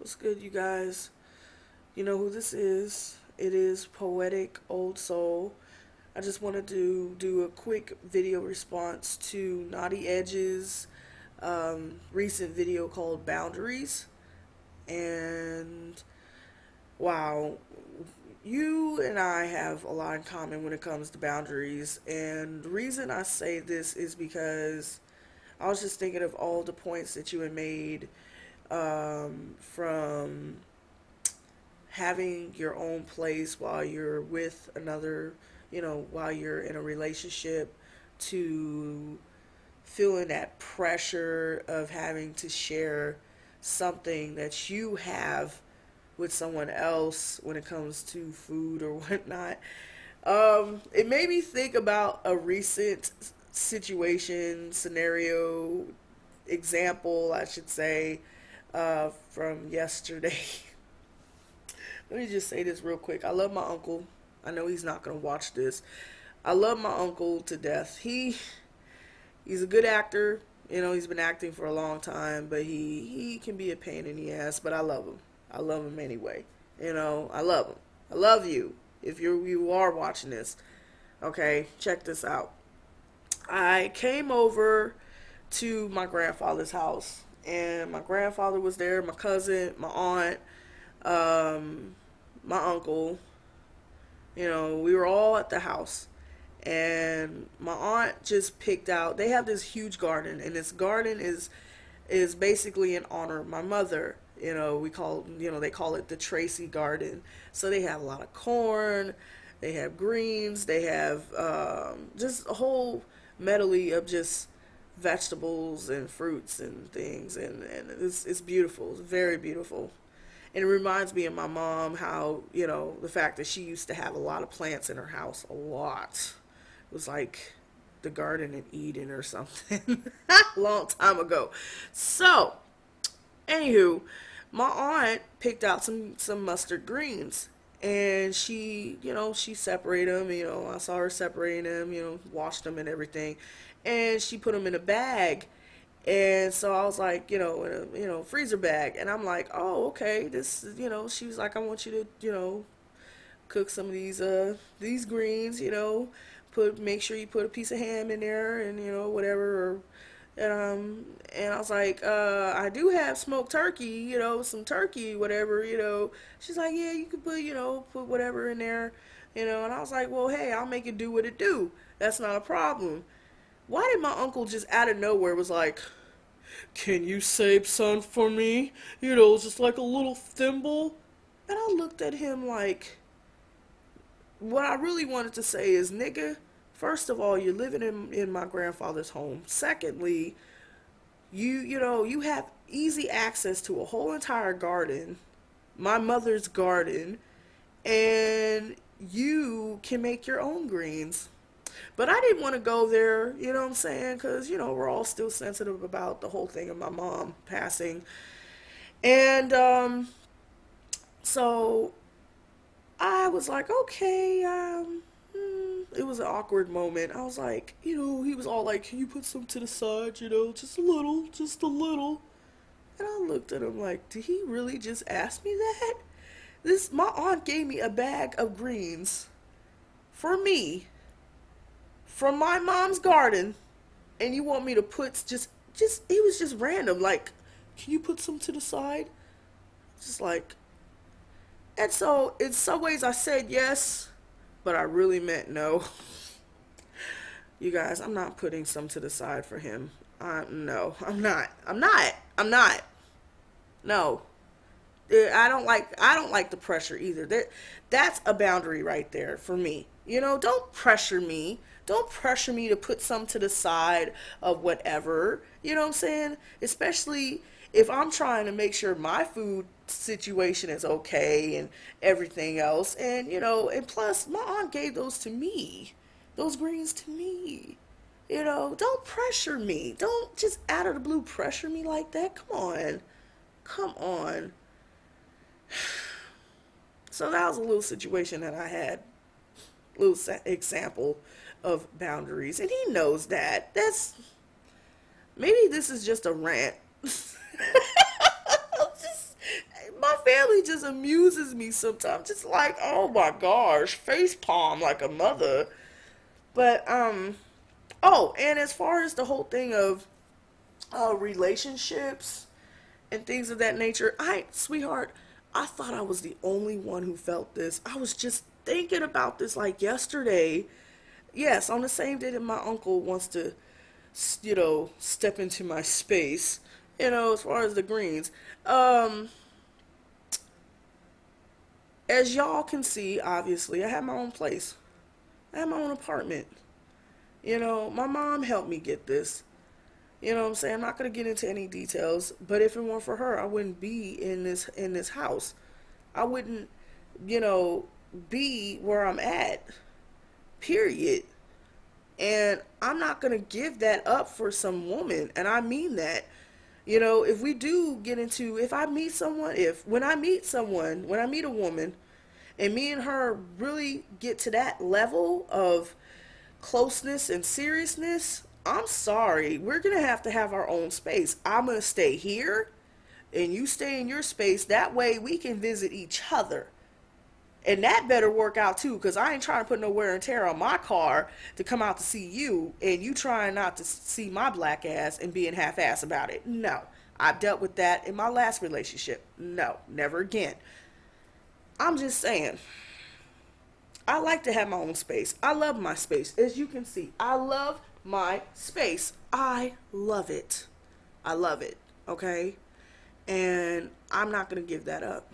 What's good, you guys? You know who this is. It is Poetic Old Soul. I just wanted to do a quick video response to Naughty Edge's recent video called Boundaries. And wow, you and I have a lot in common when it comes to boundaries. And the reason I say this is because I was just thinking of all the points that you had made from having your own place while you're with another, while you're in a relationship, to feeling that pressure of having to share something that you have with someone else when it comes to food or whatnot. It made me think about a recent situation, scenario, example, I should say, from yesterday. Let me just say this real quick. I love my uncle. I know he's not gonna watch this. I love my uncle to death. He's a good actor. He's been acting for a long time, but he can be a pain in the ass. But I love him. I love him anyway. I love him. I love you. If you are watching this, okay, check this out. I came over to my grandfather's house, and my grandfather was there, my cousin, my aunt, um, my uncle. We were all at the house, and my aunt just picked out. They have this huge garden, and this garden is basically in honor of my mother. They call it the Tracy Garden. So they have a lot of corn, they have greens, they have just a whole medley of just vegetables and fruits and things, and it's beautiful. It's very beautiful. And it reminds me of my mom, how, the fact that she used to have a lot of plants in her house, a lot. It was like the Garden in Eden or something, a long time ago. So, anywho, my aunt picked out some mustard greens. And she separated them, I saw her separating them, washed them and everything. And she put them in a bag. And so I was like, in a freezer bag, and I'm like, oh, okay, this, she was like, I want you to, cook some of these greens, make sure you put a piece of ham in there, and whatever. And I was like, I do have smoked turkey, some turkey, whatever. She's like, yeah, you could put whatever in there, And I was like, well, hey, I'll make it do what it do. That's not a problem. Why did my uncle just out of nowhere was like, can you save some for me? Just like a little thimble. And I looked at him like, what I really wanted to say is, nigga, first of all, you're living in my grandfather's home. Secondly, you have easy access to a whole entire garden, my mother's garden, and you can make your own greens. But I didn't want to go there, you know what I'm saying? Because, we're all still sensitive about the whole thing of my mom passing. And so I was like, okay, it was an awkward moment. I was like, he was all like, can you put some to the side, just a little, just a little. And I looked at him like, did he really just ask me that? My aunt gave me a bag of greens for me from my mom's garden, and you want me to put just it was just random, like, can you put some to the side, just like. And so in some ways I said yes, but I really meant no. You guys, I'm not putting some to the side for him. No, I'm not. No. I don't like the pressure either. That's a boundary right there for me. Don't pressure me. Don't pressure me to put some to the side of whatever. You know what I'm saying? Especially if I'm trying to make sure my food situation is okay and everything else. And plus my aunt gave those to me. Those greens to me. Don't pressure me. Don't just out of the blue pressure me like that. Come on. Come on. So that was a little situation that I had, little example of boundaries, and he knows that. Maybe this is just a rant. Just, family just amuses me sometimes. Just like, oh my gosh, face palm like a mother. But oh, and as far as the whole thing of relationships and things of that nature, sweetheart, I thought I was the only one who felt this. I was just thinking about this like yesterday. Yes, on the same day that my uncle wants to, step into my space, as far as the greens. Um, as y'all can see, obviously, I have my own place. I have my own apartment. My mom helped me get this. You know what I'm saying? I'm not gonna get into any details, but if it weren't for her, I wouldn't be in this house. I wouldn't, you know, be where I'm at. Period. And I'm not gonna give that up for some woman, and I mean that. If we do get into, if I meet someone, if when I meet a woman, and me and her really get to that level of closeness and seriousness, I'm sorry. We're going to have our own space. I'm going to stay here and you stay in your space. That way we can visit each other. And that better work out too, because I ain't trying to put no wear and tear on my car to come out to see you and you trying not to see my black ass and being half ass about it. No. I've dealt with that in my last relationship. No, never again. I'm just saying, I like to have my own space. I love my space. As you can see, I love my space. I love it. I love it. Okay? And I'm not going to give that up.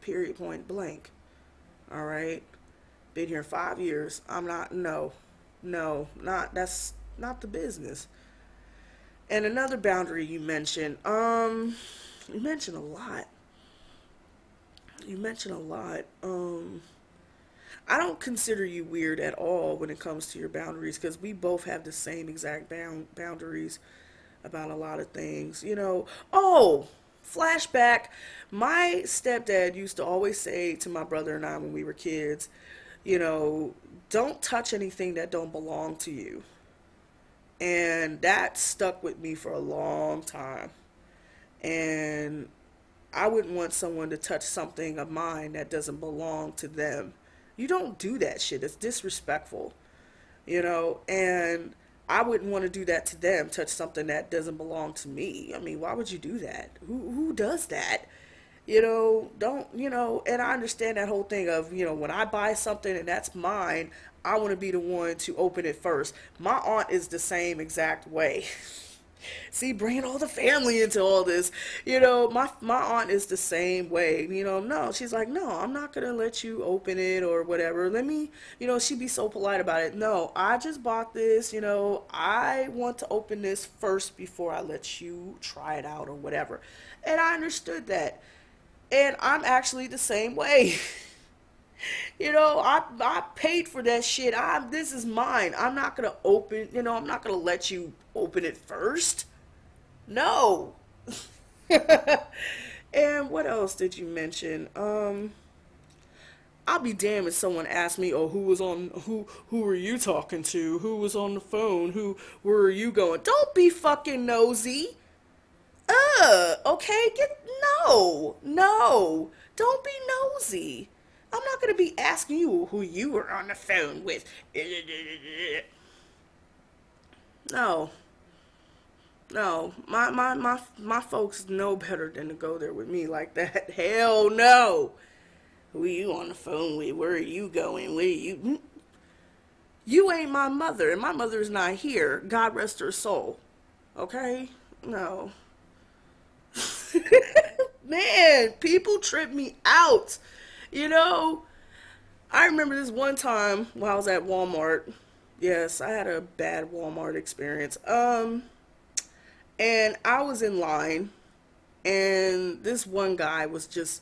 Period, point blank. All right? Been here 5 years. I'm not, no. No, that's not the business. And another boundary you mentioned, you mentioned a lot. You mentioned a lot. I don't consider you weird at all when it comes to your boundaries because we both have the same exact boundaries about a lot of things. Oh, flashback. My stepdad used to always say to my brother and I when we were kids, don't touch anything that don't belong to you. And that stuck with me for a long time. And I wouldn't want someone to touch something of mine that doesn't belong to them. You don't do that shit. It's disrespectful. And I wouldn't want to do that to them, touch something that doesn't belong to me. I mean, why would you do that? Who does that? Don't, and I understand that whole thing of, when I buy something and that's mine, I want to be the one to open it first. My aunt is the same exact way. See, bringing all the family into all this. My aunt is the same way. No, she's like, no, I'm not gonna let you open it or whatever. Let me, she'd be so polite about it. No, I just bought this. I want to open this first before I let you try it out or whatever. And I understood that, and I'm actually the same way. I paid for that shit. This is mine. I'm not gonna open. I'm not gonna let you open it first. No. And what else did you mention? I'll be damned if someone asked me, "Oh, who were you talking to? Who was on the phone? Where are you going?" Don't be fucking nosy. Okay, no, no. Don't be nosy. I'm not gonna be asking you who you were on the phone with. No, no. My folks know better than to go there with me like that. Hell no. Who are you on the phone with? Where are you going? Where are you? You ain't my mother, and my mother's not here. God rest her soul. Okay? No. Man, people trip me out. You know, I remember this one time while I was at Walmart. Yes, I had a bad Walmart experience. And I was in line, and this one guy was just,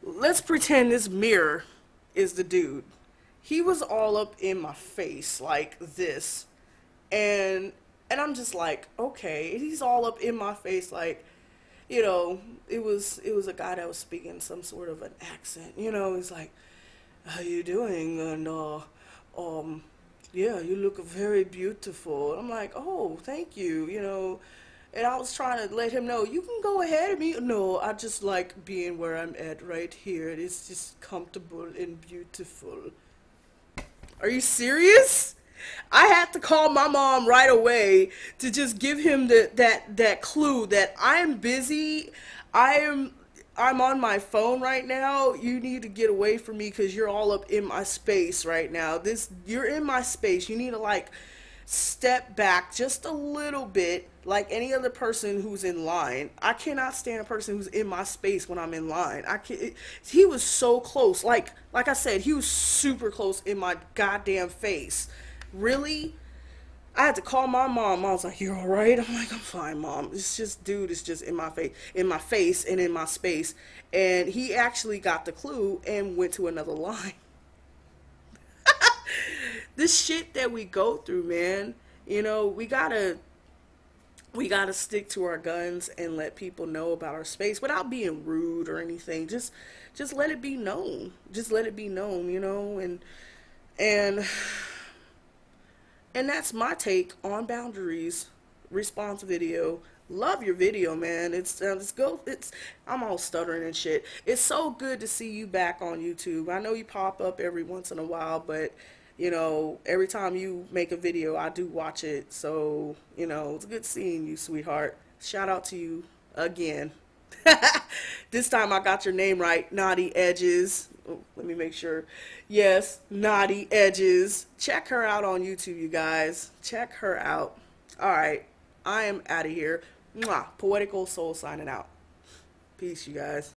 let's pretend this mirror is the dude. He was all up in my face like this, and I'm just like, okay. He's all up in my face like, it was a guy that was speaking some sort of an accent. He's like, "How you doing?" And yeah, you look very beautiful. I'm like, "Oh, thank you." And I was trying to let him know, you can go ahead of me. No, I just like being where I'm at right here. It is just comfortable and beautiful. Are you serious? I had to call my mom right away to just give him that clue that I am busy. I am I'm on my phone right now. You need to get away from me because you're all up in my space right now. This You're in my space. You need to like step back just a little bit like any other person who's in line. I cannot stand a person who's in my space when I'm in line. I can not He was so close. Like I said, he was super close in my goddamn face. Really? I had to call my mom. I was like, "You're all right?" I'm like, "I'm fine, mom. It's just, dude, it's just in my face, and in my space." And he actually got the clue and went to another line. This shit that we go through, man. We gotta stick to our guns and let people know about our space without being rude or anything. Just let it be known. Just let it be known, and and that's my take on boundaries. Response video. Love your video, man. It's I'm all stuttering and shit. It's so good to see you back on YouTube. I know you pop up every once in a while, but every time you make a video, I do watch it. So, it's good seeing you, sweetheart. Shout out to you again. This time I got your name right, Naughty Edges. Oh, let me make sure. Yes, Naughty Edges. Check her out on YouTube, you guys. Check her out. All right, I am out of here. Mwah. Poetical Soul signing out. Peace, you guys.